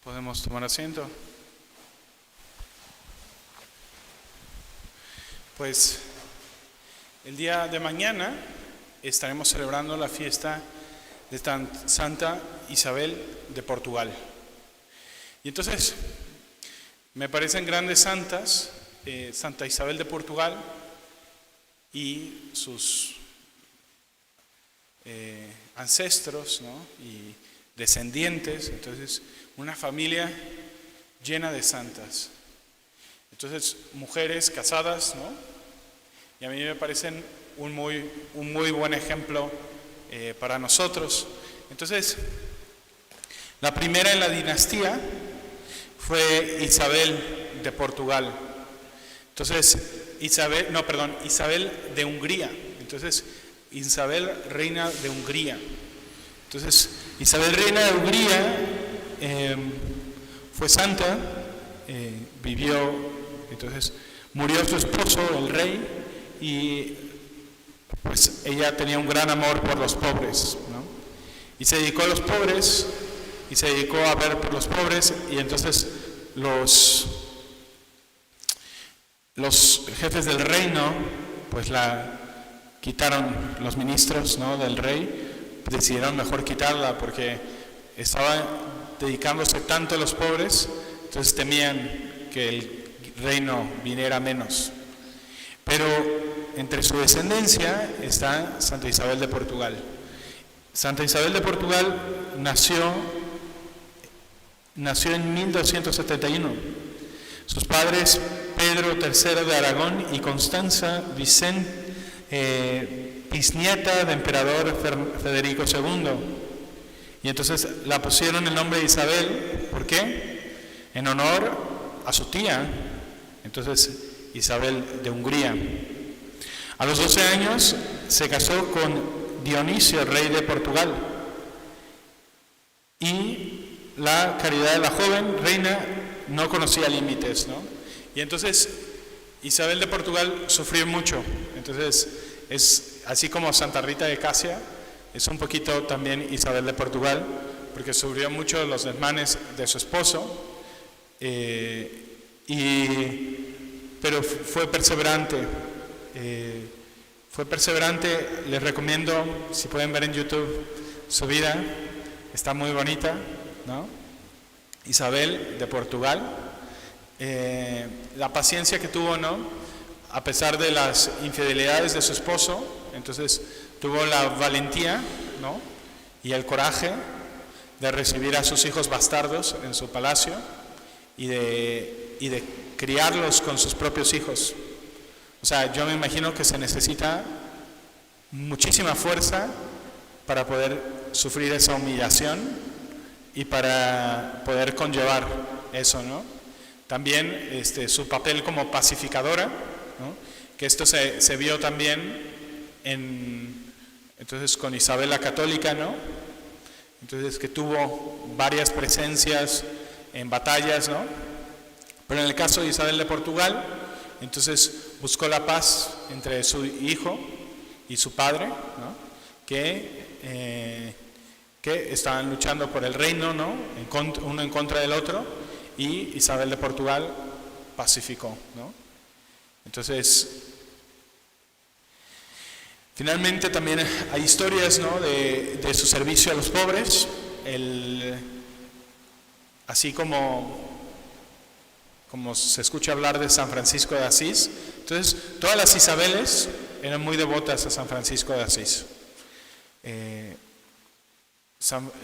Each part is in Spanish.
Podemos tomar asiento. Pues el día de mañana estaremos celebrando la fiesta de Santa Isabel de Portugal. Y entonces me parecen grandes santas, Santa Isabel de Portugal y sus ancestros, ¿no? Y descendientes. Entonces, una familia llena de santas. Entonces, mujeres casadas, ¿no? Y a mí me parecen un muy buen ejemplo para nosotros. Entonces, la primera en la dinastía fue Isabel de Portugal. Entonces, Isabel de Hungría. Entonces, Isabel, reina de Hungría. Entonces, Isabel, reina de Hungría, fue santa, vivió, entonces murió su esposo, el rey, y pues ella tenía un gran amor por los pobres, ¿no? Y se dedicó a los pobres, y se dedicó a ver por los pobres, y entonces los jefes del reino, pues la quitaron, los ministros, ¿no?, del rey, decidieron mejor quitarla porque estaba dedicándose tanto a los pobres, entonces temían que el reino viniera menos. Pero entre su descendencia está Santa Isabel de Portugal. Santa Isabel de Portugal nació en 1271. Sus padres, Pedro III de Aragón y Constanza bisnieta del emperador Federico II. Y entonces la pusieron el nombre de Isabel, ¿por qué? En honor a su tía, entonces Isabel de Hungría. A los 12 años se casó con Dionisio, rey de Portugal. Y la caridad de la joven reina no conocía límites, ¿no? Y entonces Isabel de Portugal sufrió mucho. Entonces es así como Santa Rita de Casia, es un poquito también Isabel de Portugal, porque sufrió mucho los desmanes de su esposo, pero fue perseverante. Les recomiendo, si pueden ver en YouTube su vida, está muy bonita, ¿no? Isabel de Portugal, la paciencia que tuvo, ¿no?, a pesar de las infidelidades de su esposo. Entonces tuvo la valentía, ¿no?, y el coraje de recibir a sus hijos bastardos en su palacio y de criarlos con sus propios hijos. O sea, yo me imagino que se necesita muchísima fuerza para poder sufrir esa humillación y para poder conllevar eso, ¿no? También su papel como pacificadora, ¿no?, que esto se vio también entonces con Isabel la Católica, ¿no? Entonces que tuvo varias presencias en batallas, ¿no? Pero en el caso de Isabel de Portugal, entonces buscó la paz entre su hijo y su padre, ¿no?, que estaban luchando por el reino, ¿no?, uno en contra del otro, y Isabel de Portugal pacificó, ¿no? Entonces, finalmente también hay historias, ¿no?, de su servicio a los pobres, así como se escucha hablar de San Francisco de Asís. Entonces, todas las Isabeles eran muy devotas a San Francisco de Asís.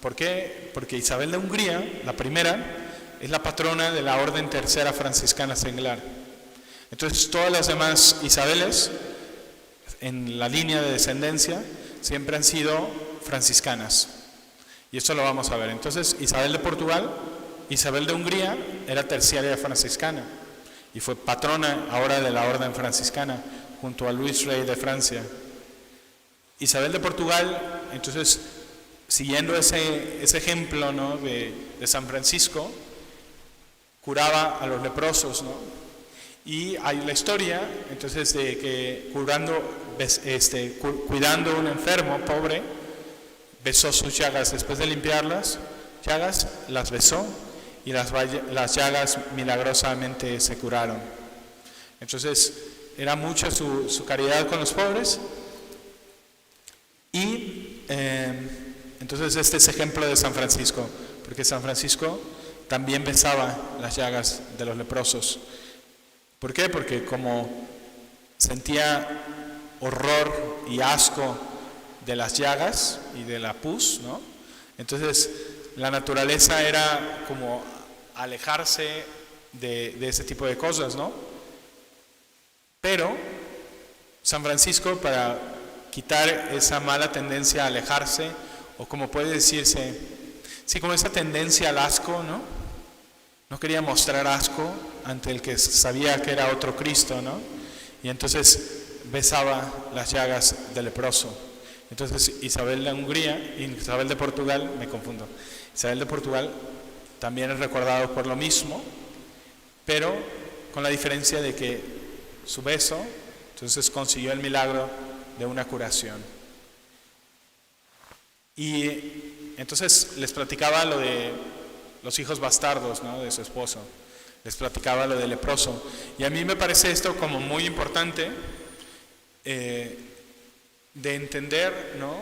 ¿Por qué? Porque Isabel de Hungría, la primera, es la patrona de la Orden Tercera Franciscana Seglar. Entonces, todas las demás Isabeles en la línea de descendencia siempre han sido franciscanas, y esto lo vamos a ver. Entonces, Isabel de Portugal, Isabel de Hungría era terciaria franciscana y fue patrona ahora de la orden franciscana junto a Luis, rey de Francia. Isabel de Portugal, entonces, siguiendo ese ejemplo, ¿no?, de San Francisco, curaba a los leprosos, ¿no? Y hay la historia, entonces, de que cuidando a un enfermo pobre, besó sus llagas. Después de limpiar las llagas, las besó, y las llagas milagrosamente se curaron. Entonces, era mucha su caridad con los pobres. Y entonces este es ejemplo de San Francisco, porque San Francisco también besaba las llagas de los leprosos. ¿Por qué? Porque como sentía horror y asco de las llagas y de la pus, ¿no? Entonces la naturaleza era como alejarse de ese tipo de cosas, ¿no? Pero San Francisco, para quitar esa mala tendencia a alejarse, o como puede decirse, sí, como esa tendencia al asco, ¿no? No quería mostrar asco ante el que sabía que era otro Cristo, ¿no? Y entonces besaba las llagas del leproso. Entonces Isabel de Hungría, Isabel de Portugal, me confundo, Isabel de Portugal también es recordado por lo mismo, pero con la diferencia de que su beso, entonces consiguió el milagro de una curación. Y entonces les platicaba lo de los hijos bastardos, ¿no? De su esposo. Les platicaba lo del leproso. Y a mí me parece esto como muy importante de entender, ¿no?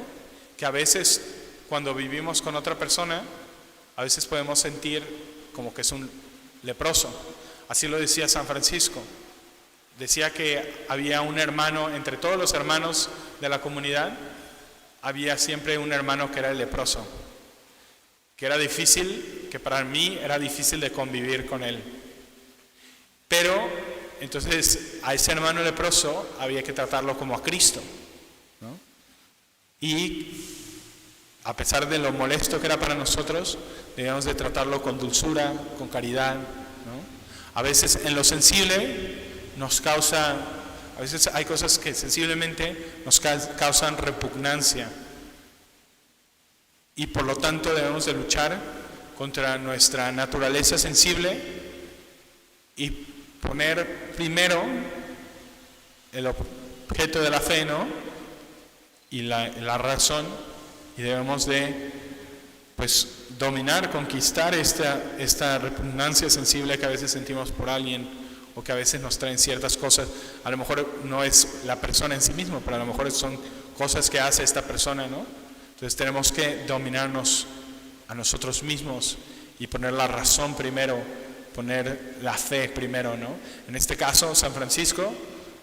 Que a veces cuando vivimos con otra persona, a veces podemos sentir como que es un leproso. Así lo decía San Francisco. Decía que había un hermano, entre todos los hermanos de la comunidad, había siempre un hermano que era el leproso, que era difícil, que para mí era difícil de convivir con él. Pero entonces a ese hermano leproso había que tratarlo como a Cristo, ¿no? Y a pesar de lo molesto que era para nosotros, debíamos de tratarlo con dulzura, con caridad, ¿no? A veces en lo sensible nos causa, a veces hay cosas que sensiblemente nos causan repugnancia, y por lo tanto debemos de luchar contra nuestra naturaleza sensible y poner primero el objeto de la fe, ¿no? Y la razón, y debemos de pues dominar, conquistar esta repugnancia sensible que a veces sentimos por alguien, o que a veces nos traen ciertas cosas. A lo mejor no es la persona en sí misma, pero a lo mejor son cosas que hace esta persona, ¿no? Entonces tenemos que dominarnos a nosotros mismos y poner la razón primero, poner la fe primero, ¿no? En este caso, San Francisco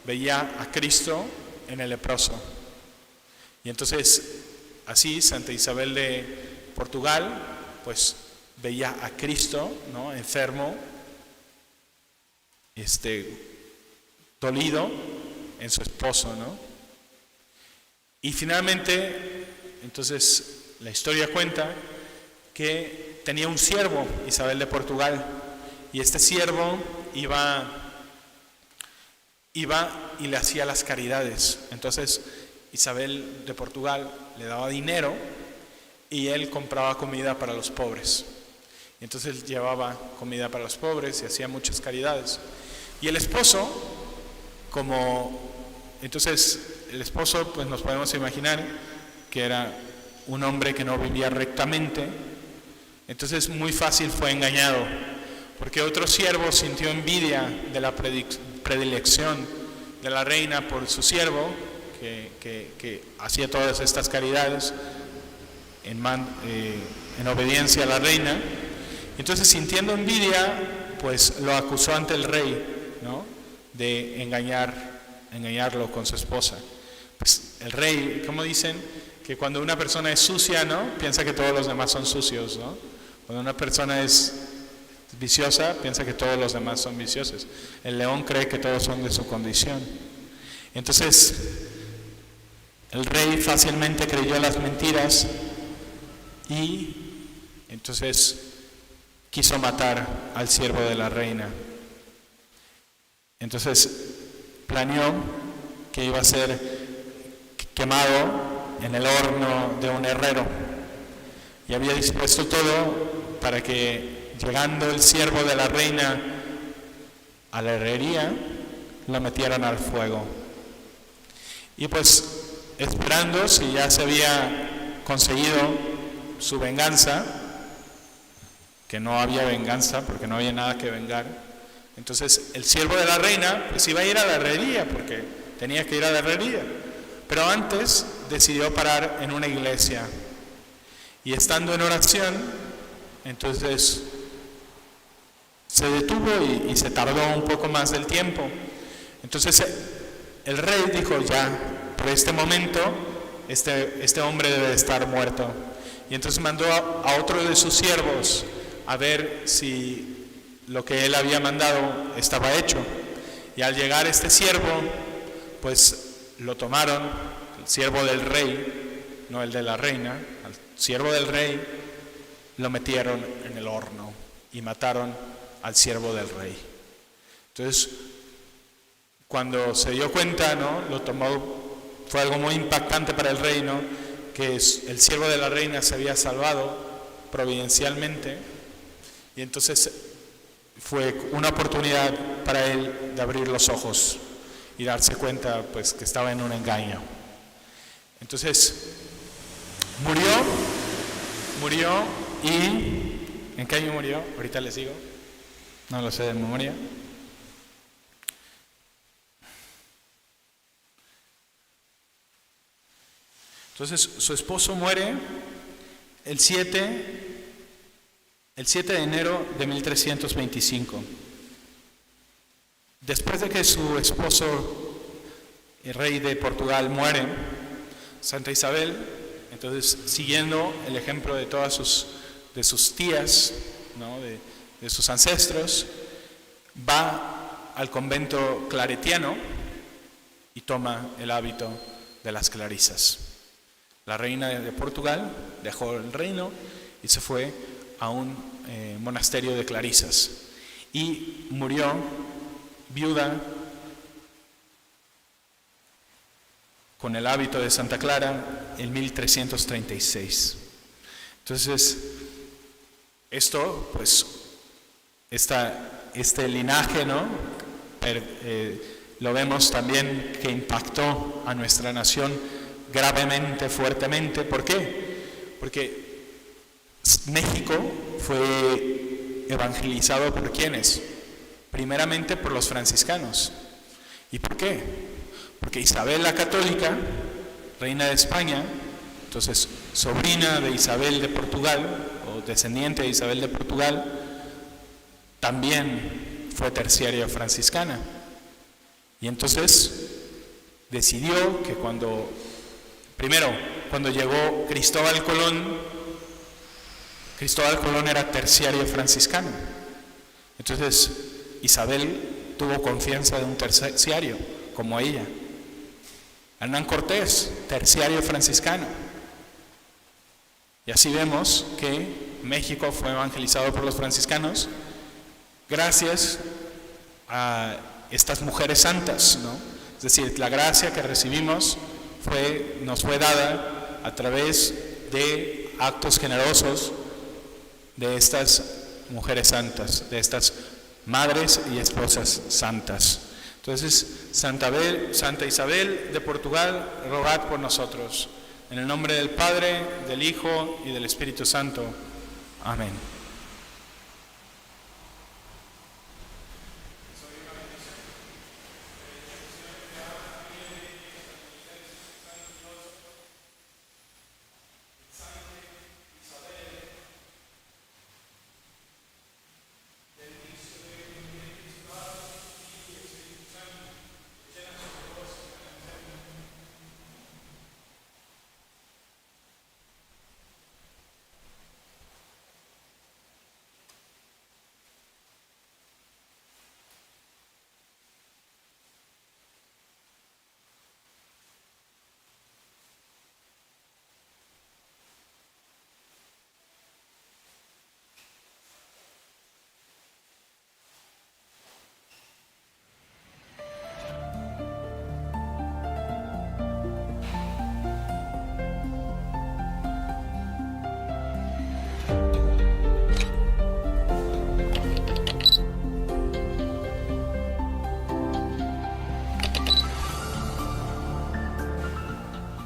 veía a Cristo en el leproso. Y entonces, así, Santa Isabel de Portugal, pues veía a Cristo, ¿no? Enfermo, dolido en su esposo, ¿no? Y finalmente, entonces, la historia cuenta que tenía un siervo, Isabel de Portugal, y este siervo iba y le hacía las caridades. Entonces, Isabel de Portugal le daba dinero y él compraba comida para los pobres. Y entonces llevaba comida para los pobres y hacía muchas caridades. Y el esposo, pues nos podemos imaginar que era un hombre que no vivía rectamente, entonces muy fácil fue engañado, porque otro siervo sintió envidia de la predilección de la reina por su siervo, que hacía todas estas caridades en obediencia a la reina. Entonces, sintiendo envidia, pues lo acusó ante el rey, ¿no? De engañarlo con su esposa. Pues el rey, como dicen, que cuando una persona es sucia, ¿no? Piensa que todos los demás son sucios, ¿no? Cuando una persona es viciosa, piensa que todos los demás son viciosos. El león cree que todos son de su condición. Entonces, el rey fácilmente creyó las mentiras y entonces quiso matar al siervo de la reina. Entonces planeó que iba a ser quemado en el horno de un herrero, y había dispuesto todo para que, llegando el siervo de la reina a la herrería, lo metieran al fuego. Y pues, esperando si ya se había conseguido su venganza, que no había venganza, porque no había nada que vengar. Entonces el siervo de la reina pues iba a ir a la herrería, porque tenía que ir a la herrería. Pero antes decidió parar en una iglesia. Y estando en oración, entonces se detuvo y se tardó un poco más del tiempo. Entonces el rey dijo, ya, por este momento, este hombre debe de estar muerto. Y entonces mandó a otro de sus siervos a ver si lo que él había mandado estaba hecho. Y al llegar este siervo, pues lo tomaron, el siervo del rey, no el de la reina, al siervo del rey, lo metieron en el horno y mataron al siervo del rey. Entonces, cuando se dio cuenta, ¿no?, lo tomó, fue algo muy impactante para el rey, ¿no?, que el siervo de la reina se había salvado providencialmente, y entonces fue una oportunidad para él de abrir los ojos y darse cuenta, pues, que estaba en un engaño. Entonces murió y ¿en qué año murió? Ahorita les digo, no lo sé de memoria. Entonces su esposo muere el 7 de enero de 1325. Después de que su esposo, el rey de Portugal, muere, Santa Isabel, entonces siguiendo el ejemplo de todas sus tías, ¿no?, de sus ancestros, va al convento claretiano y toma el hábito de las clarisas. La reina de Portugal dejó el reino y se fue a un monasterio de clarisas y murió viuda con el hábito de Santa Clara en 1336. Entonces, esto, pues, este linaje, ¿no?, lo vemos también que impactó a nuestra nación gravemente, fuertemente. ¿Por qué? Porque México fue evangelizado ¿por quiénes? Primeramente por los franciscanos. ¿Y por qué? Porque Isabel la Católica, reina de España, entonces sobrina de Isabel de Portugal, o descendiente de Isabel de Portugal, también fue terciaria franciscana. Y entonces decidió que cuando llegó Cristóbal Colón era terciario franciscano. Entonces Isabel tuvo confianza de un terciario como ella. Hernán Cortés, terciario franciscano. Y así vemos que México fue evangelizado por los franciscanos gracias a estas mujeres santas, ¿no? Es decir, la gracia que recibimos nos fue dada a través de actos generosos de estas mujeres santas, de estas madres y esposas santas. Entonces, Santa Isabel de Portugal, rogad por nosotros. En el nombre del Padre, del Hijo y del Espíritu Santo. Amén.